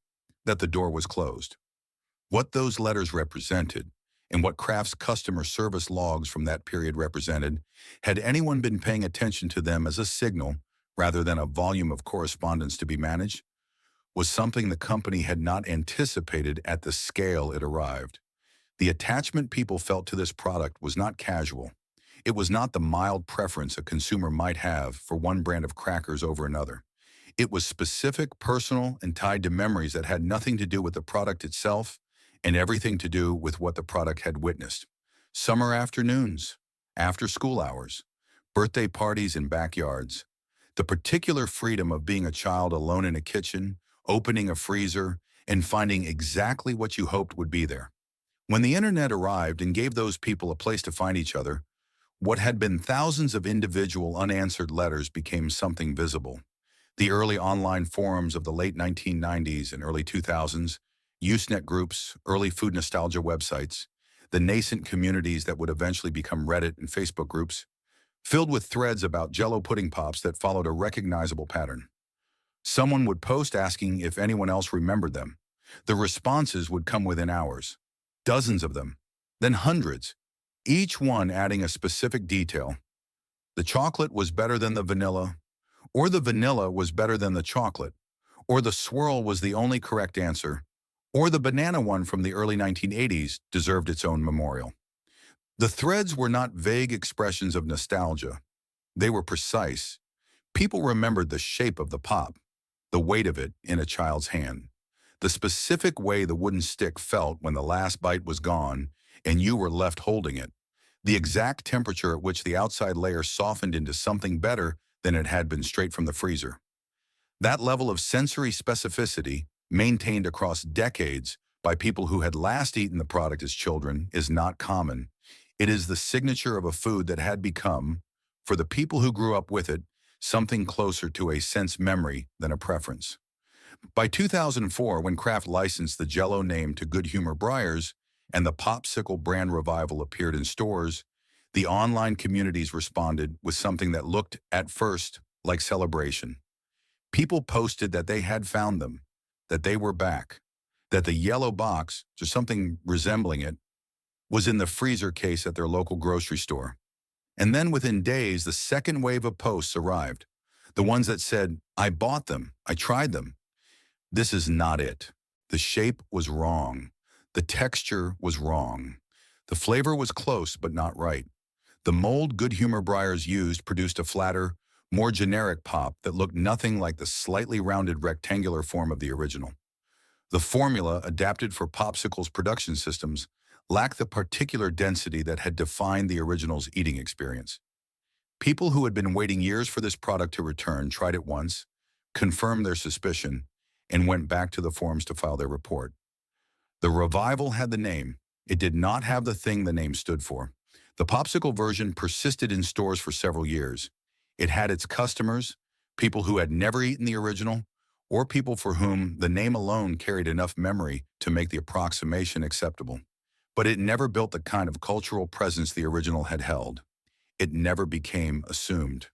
A: that the door was closed. What those letters represented, and what Kraft's customer service logs from that period represented, had anyone been paying attention to them as a signal rather than a volume of correspondence to be managed, was something the company had not anticipated at the scale it arrived. The attachment people felt to this product was not casual. It was not the mild preference a consumer might have for one brand of crackers over another. It was specific, personal, and tied to memories that had nothing to do with the product itself and everything to do with what the product had witnessed. Summer afternoons, after school hours, birthday parties in backyards, the particular freedom of being a child alone in a kitchen, opening a freezer, and finding exactly what you hoped would be there. When the internet arrived and gave those people a place to find each other, what had been thousands of individual unanswered letters became something visible. The early online forums of the late 1990s and early 2000s, Usenet groups, early food nostalgia websites, the nascent communities that would eventually become Reddit and Facebook groups, filled with threads about Jell-O pudding pops that followed a recognizable pattern. Someone would post asking if anyone else remembered them. The responses would come within hours, dozens of them, then hundreds, each one adding a specific detail. The chocolate was better than the vanilla, or the vanilla was better than the chocolate, or the swirl was the only correct answer, or the banana one from the early 1980s deserved its own memorial. The threads were not vague expressions of nostalgia. They were precise. People remembered the shape of the pop, the weight of it in a child's hand, the specific way the wooden stick felt when the last bite was gone and you were left holding it, the exact temperature at which the outside layer softened into something better than it had been straight from the freezer. That level of sensory specificity, maintained across decades by people who had last eaten the product as children, is not common. It is the signature of a food that had become, for the people who grew up with it, something closer to a sense memory than a preference. By 2004, when Kraft licensed the Jell-O name to Good Humor Breyers and the Popsicle brand revival appeared in stores, the online communities responded with something that looked, at first, like celebration. People posted that they had found them, that they were back, that the yellow box, or something resembling it, was in the freezer case at their local grocery store. And then within days, the second wave of posts arrived. The ones that said, "I bought them, I tried them." This is not it. The shape was wrong. The texture was wrong. The flavor was close, but not right. The mold Good Humor Breyers used produced a flatter, more generic pop that looked nothing like the slightly rounded rectangular form of the original. The formula, adapted for Popsicle's production systems, lacked the particular density that had defined the original's eating experience. People who had been waiting years for this product to return tried it once, confirmed their suspicion, and went back to the forums to file their report. The revival had the name. It did not have the thing the name stood for. The Popsicle version persisted in stores for several years. It had its customers, people who had never eaten the original, or people for whom the name alone carried enough memory to make the approximation acceptable. But it never built the kind of cultural presence the original had held. It never became assumed.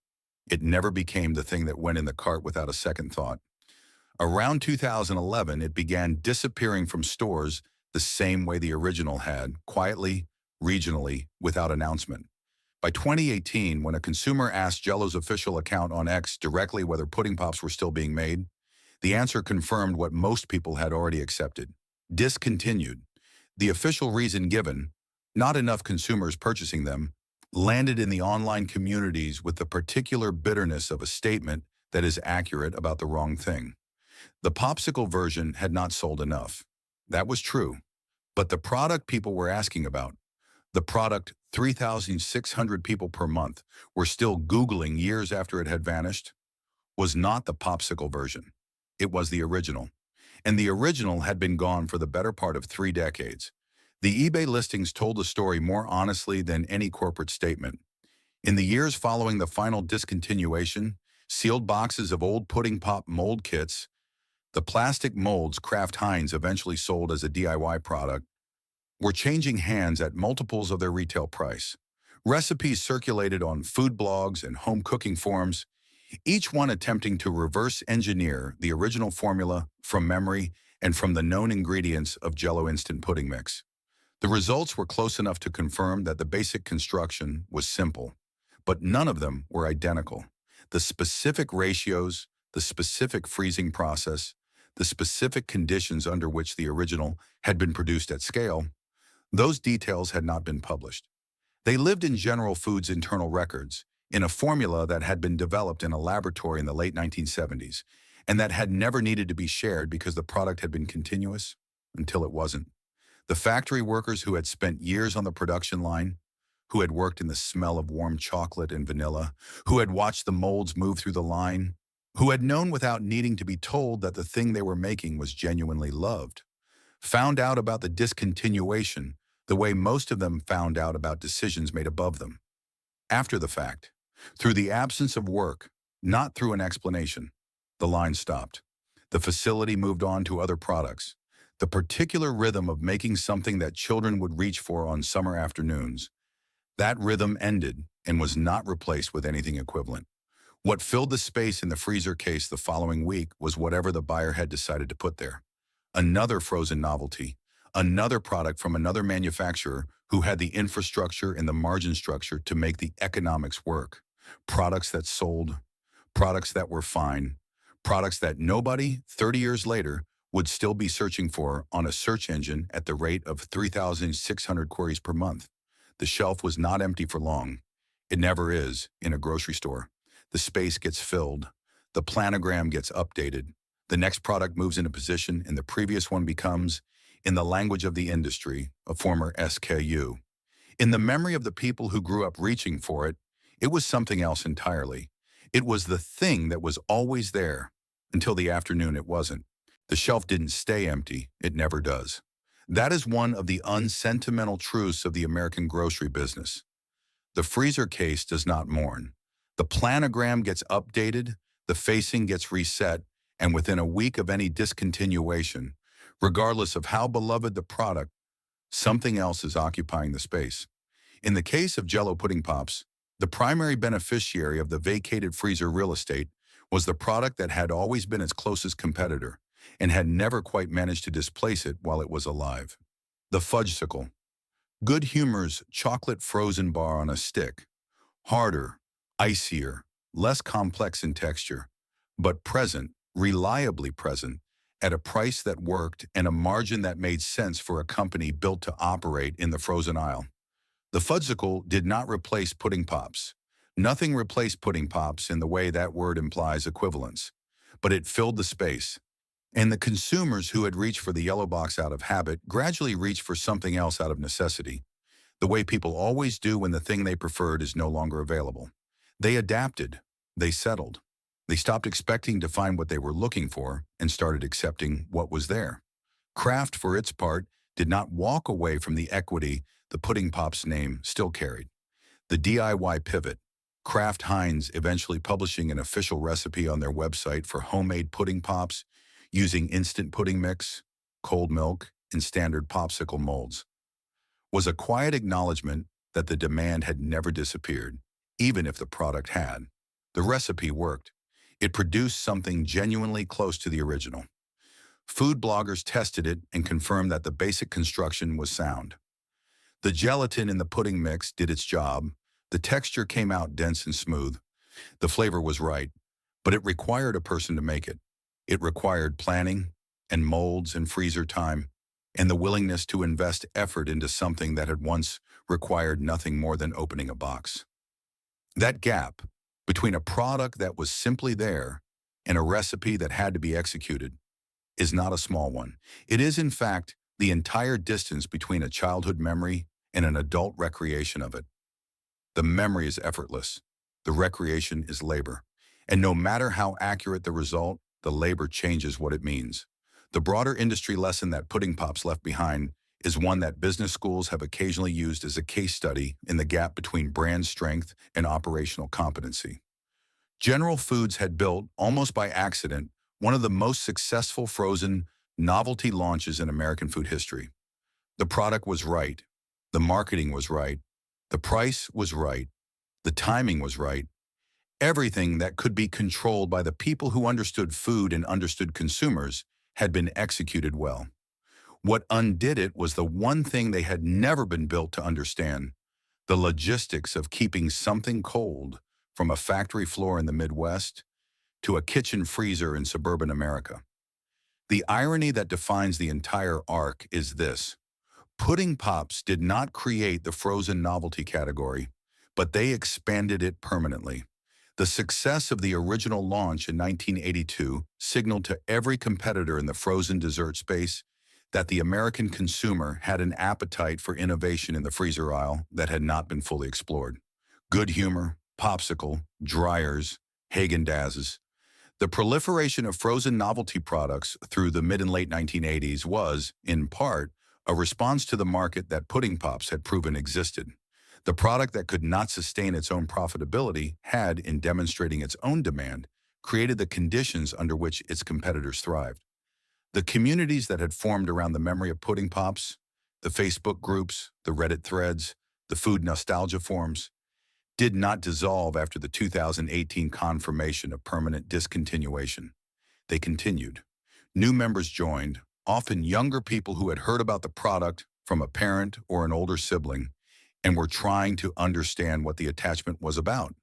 A: It never became the thing that went in the cart without a second thought. Around 2011, it began disappearing from stores the same way the original had, quietly, regionally, without announcement. By 2018, when a consumer asked Jell-O's official account on X directly whether pudding pops were still being made, the answer confirmed what most people had already accepted: discontinued. The official reason given, not enough consumers purchasing them, landed in the online communities with the particular bitterness of a statement that is accurate about the wrong thing. The popsicle version had not sold enough. That was true. But the product people were asking about, the product 3,600 people per month were still Googling years after it had vanished, was not the popsicle version. It was the original. And the original had been gone for the better part of 3 decades. The eBay listings told the story more honestly than any corporate statement. In the years following the final discontinuation, sealed boxes of old pudding pop mold kits, the plastic molds Kraft Heinz eventually sold as a DIY product, were changing hands at multiples of their retail price. Recipes circulated on food blogs and home cooking forums, each one attempting to reverse engineer the original formula from memory and from the known ingredients of Jell-O instant pudding mix. The results were close enough to confirm that the basic construction was simple, but none of them were identical. The specific ratios, the specific freezing process, the specific conditions under which the original had been produced at scale, those details had not been published. They lived in General Foods' internal records, in a formula that had been developed in a laboratory in the late 1970s, and that had never needed to be shared because the product had been continuous until it wasn't. The factory workers who had spent years on the production line, who had worked in the smell of warm chocolate and vanilla, who had watched the molds move through the line, who had known without needing to be told that the thing they were making was genuinely loved, found out about the discontinuation the way most of them found out about decisions made above them, after the fact, through the absence of work, not through an explanation. The line stopped. The facility moved on to other products. The particular rhythm of making something that children would reach for on summer afternoons, that rhythm ended and was not replaced with anything equivalent. What filled the space in the freezer case the following week was whatever the buyer had decided to put there. Another frozen novelty, another product from another manufacturer who had the infrastructure and the margin structure to make the economics work. Products that sold, products that were fine, products that nobody, 30 years later, would still be searching for on a search engine at the rate of 3,600 queries per month. The shelf was not empty for long. It never is in a grocery store. The space gets filled. The planogram gets updated. The next product moves into position and the previous one becomes, in the language of the industry, a former SKU. In the memory of the people who grew up reaching for it, it was something else entirely. It was the thing that was always there, until the afternoon it wasn't. The shelf didn't stay empty. It never does. That is one of the unsentimental truths of the American grocery business. The freezer case does not mourn. The planogram gets updated, the facing gets reset, and within a week of any discontinuation, regardless of how beloved the product, something else is occupying the space. In the case of Jell-O Pudding Pops, the primary beneficiary of the vacated freezer real estate was the product that had always been its closest competitor and had never quite managed to displace it while it was alive. The Fudgesicle. Good Humor's chocolate frozen bar on a stick. Harder, icier, less complex in texture, but present, reliably present, at a price that worked and a margin that made sense for a company built to operate in the frozen aisle. The Fudgesicle did not replace pudding pops. Nothing replaced pudding pops in the way that word implies equivalence, but it filled the space. And the consumers who had reached for the yellow box out of habit gradually reached for something else out of necessity, the way people always do when the thing they preferred is no longer available. They adapted. They settled. They stopped expecting to find what they were looking for and started accepting what was there. Kraft, for its part, did not walk away from the equity the Pudding Pops name still carried. The DIY pivot, Kraft Heinz eventually publishing an official recipe on their website for homemade pudding pops using instant pudding mix, cold milk, and standard popsicle molds, was a quiet acknowledgement that the demand had never disappeared, even if the product had. The recipe worked. It produced something genuinely close to the original. Food bloggers tested it and confirmed that the basic construction was sound. The gelatin in the pudding mix did its job. The texture came out dense and smooth. The flavor was right, but it required a person to make it. It required planning and molds and freezer time and the willingness to invest effort into something that had once required nothing more than opening a box. That gap between a product that was simply there and a recipe that had to be executed, is not a small one. It is, in fact, the entire distance between a childhood memory and an adult recreation of it. The memory is effortless. The recreation is labor. And no matter how accurate the result, the labor changes what it means. The broader industry lesson that Pudding Pops left behind is one that business schools have occasionally used as a case study in the gap between brand strength and operational competency. General Foods had built, almost by accident, one of the most successful frozen novelty launches in American food history. The product was right. The marketing was right. The price was right. The timing was right. Everything that could be controlled by the people who understood food and understood consumers had been executed well. What undid it was the one thing they had never been built to understand: the logistics of keeping something cold from a factory floor in the Midwest to a kitchen freezer in suburban America. The irony that defines the entire arc is this: Pudding Pops did not create the frozen novelty category, but they expanded it permanently. The success of the original launch in 1982 signaled to every competitor in the frozen dessert space that the American consumer had an appetite for innovation in the freezer aisle that had not been fully explored. Good Humor, Popsicle, Dryers, Haagen-Dazs. The proliferation of frozen novelty products through the mid and late 1980s was, in part, a response to the market that Pudding Pops had proven existed. The product that could not sustain its own profitability had, in demonstrating its own demand, created the conditions under which its competitors thrived. The communities that had formed around the memory of Pudding Pops, the Facebook groups, the Reddit threads, the food nostalgia forums, did not dissolve after the 2018 confirmation of permanent discontinuation. They continued. New members joined, often younger people who had heard about the product from a parent or an older sibling, and were trying to understand what the attachment was about.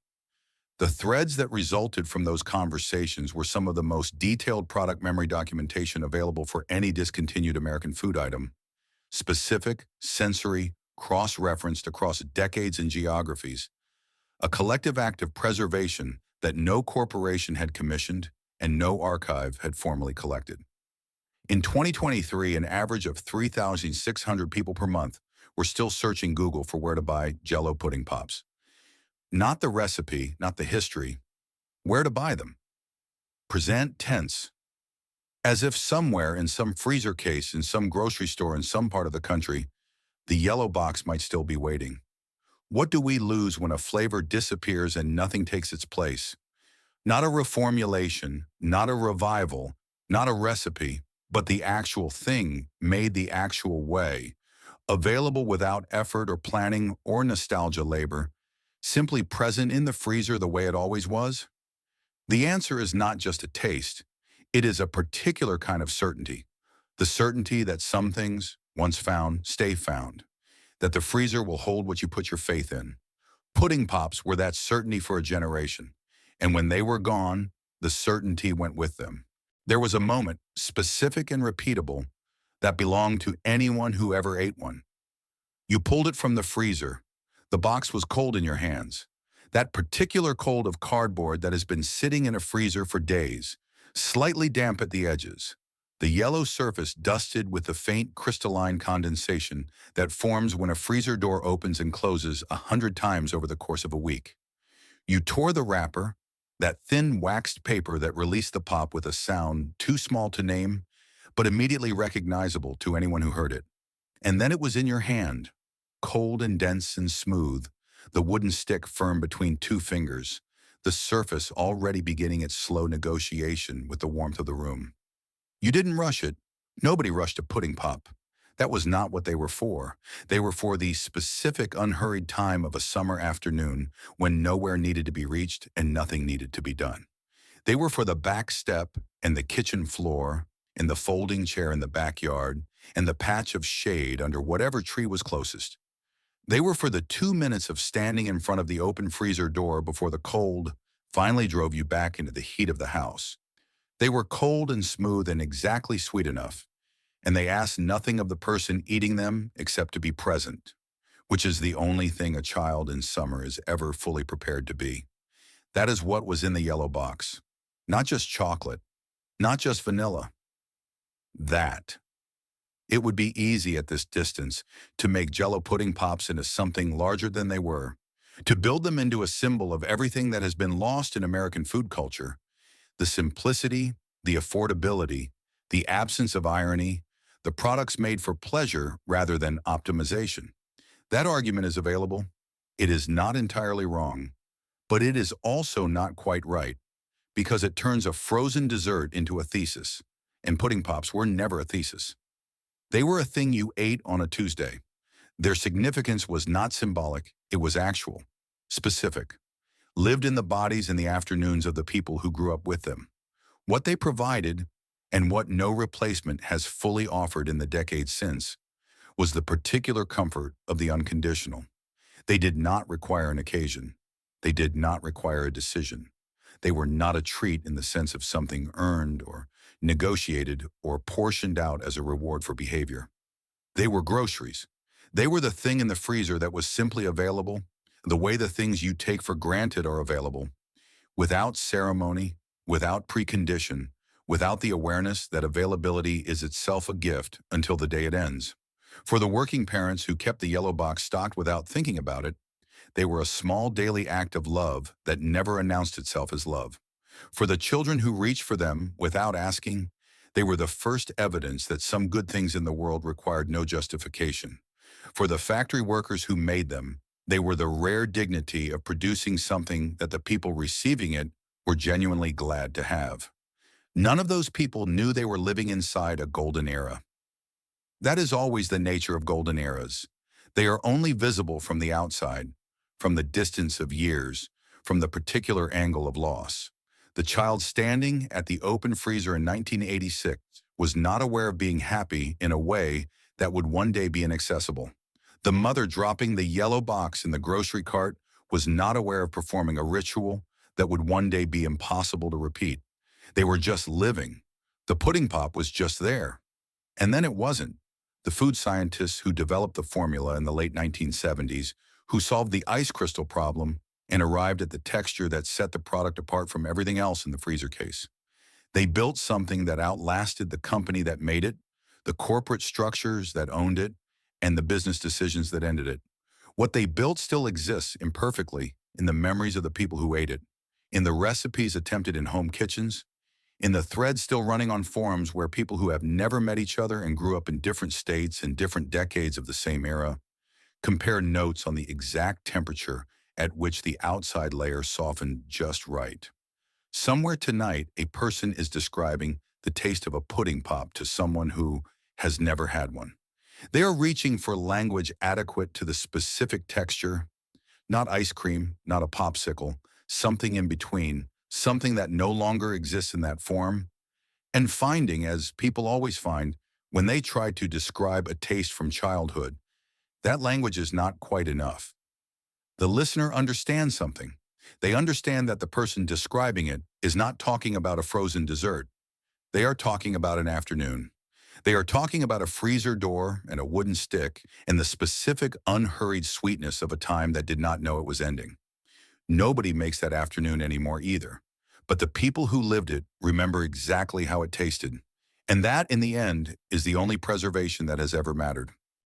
A: The threads that resulted from those conversations were some of the most detailed product memory documentation available for any discontinued American food item: specific, sensory, cross-referenced across decades and geographies, a collective act of preservation that no corporation had commissioned and no archive had formally collected. In 2023, an average of 3,600 people per month were still searching Google for where to buy Jell-O Pudding Pops. Not the recipe, not the history, where to buy them. Present tense. As if somewhere in some freezer case in some grocery store in some part of the country, the yellow box might still be waiting. What do we lose when a flavor disappears and nothing takes its place? Not a reformulation, not a revival, not a recipe, but the actual thing made the actual way, available without effort or planning or nostalgia labor, simply present in the freezer the way it always was? The answer is not just a taste. It is a particular kind of certainty. The certainty that some things, once found, stay found. That the freezer will hold what you put your faith in. Pudding Pops were that certainty for a generation. And when they were gone, the certainty went with them. There was a moment, specific and repeatable, that belonged to anyone who ever ate one. You pulled it from the freezer. The box was cold in your hands. That particular cold of cardboard that has been sitting in a freezer for days, slightly damp at the edges. The yellow surface dusted with the faint crystalline condensation that forms when a freezer door opens and closes 100 times over the course of a week. You tore the wrapper, that thin waxed paper that released the pop with a sound too small to name, but immediately recognizable to anyone who heard it. And then it was in your hand, cold and dense and smooth, the wooden stick firm between two fingers, the surface already beginning its slow negotiation with the warmth of the room. You didn't rush it. Nobody rushed a pudding pop. That was not what they were for. They were for the specific unhurried time of a summer afternoon when nowhere needed to be reached and nothing needed to be done. They were for the back step and the kitchen floor and the folding chair in the backyard and the patch of shade under whatever tree was closest. They were for the 2 minutes of standing in front of the open freezer door before the cold finally drove you back into the heat of the house. They were cold and smooth and exactly sweet enough, and they asked nothing of the person eating them except to be present, which is the only thing a child in summer is ever fully prepared to be. That is what was in the yellow box. Not just chocolate, not just vanilla. That. It would be easy at this distance to make Jello pudding pops into something larger than they were, to build them into a symbol of everything that has been lost in American food culture: the simplicity, the affordability, the absence of irony, the products made for pleasure rather than optimization. That argument is available. It is not entirely wrong, but it is also not quite right, because it turns a frozen dessert into a thesis. And pudding pops were never a thesis. They were a thing you ate on a Tuesday. Their significance was not symbolic, it was actual, specific, lived in the bodies and the afternoons of the people who grew up with them. What they provided, and what no replacement has fully offered in the decades since, was the particular comfort of the unconditional. They did not require an occasion. They did not require a decision. They were not a treat in the sense of something earned or negotiated or portioned out as a reward for behavior. They were groceries. They were the thing in the freezer that was simply available, the way the things you take for granted are available, without ceremony, without precondition, without the awareness that availability is itself a gift until the day it ends. For the working parents who kept the yellow box stocked without thinking about it, they were a small daily act of love that never announced itself as love. For the children who reached for them without asking, they were the first evidence that some good things in the world required no justification. For the factory workers who made them, they were the rare dignity of producing something that the people receiving it were genuinely glad to have. None of those people knew they were living inside a golden era. That is always the nature of golden eras. They are only visible from the outside, from the distance of years, from the particular angle of loss. The child standing at the open freezer in 1986 was not aware of being happy in a way that would one day be inaccessible. The mother dropping the yellow box in the grocery cart was not aware of performing a ritual that would one day be impossible to repeat. They were just living. The pudding pop was just there. And then it wasn't. The food scientists who developed the formula in the late 1970s, who solved the ice crystal problem and arrived at the texture that set the product apart from everything else in the freezer case. They built something that outlasted the company that made it, the corporate structures that owned it, and the business decisions that ended it. What they built still exists imperfectly in the memories of the people who ate it, in the recipes attempted in home kitchens, in the threads still running on forums where people who have never met each other and grew up in different states and different decades of the same era compare notes on the exact temperature at which the outside layer softened just right. Somewhere tonight, a person is describing the taste of a pudding pop to someone who has never had one. They are reaching for language adequate to the specific texture, not ice cream, not a popsicle, something in between, something that no longer exists in that form, and finding, as people always find, when they try to describe a taste from childhood, that language is not quite enough. The listener understands something. They understand that the person describing it is not talking about a frozen dessert. They are talking about an afternoon. They are talking about a freezer door and a wooden stick and the specific unhurried sweetness of a time that did not know it was ending. Nobody makes that afternoon anymore either. But the people who lived it remember exactly how it tasted. And that, in the end, is the only preservation that has ever mattered.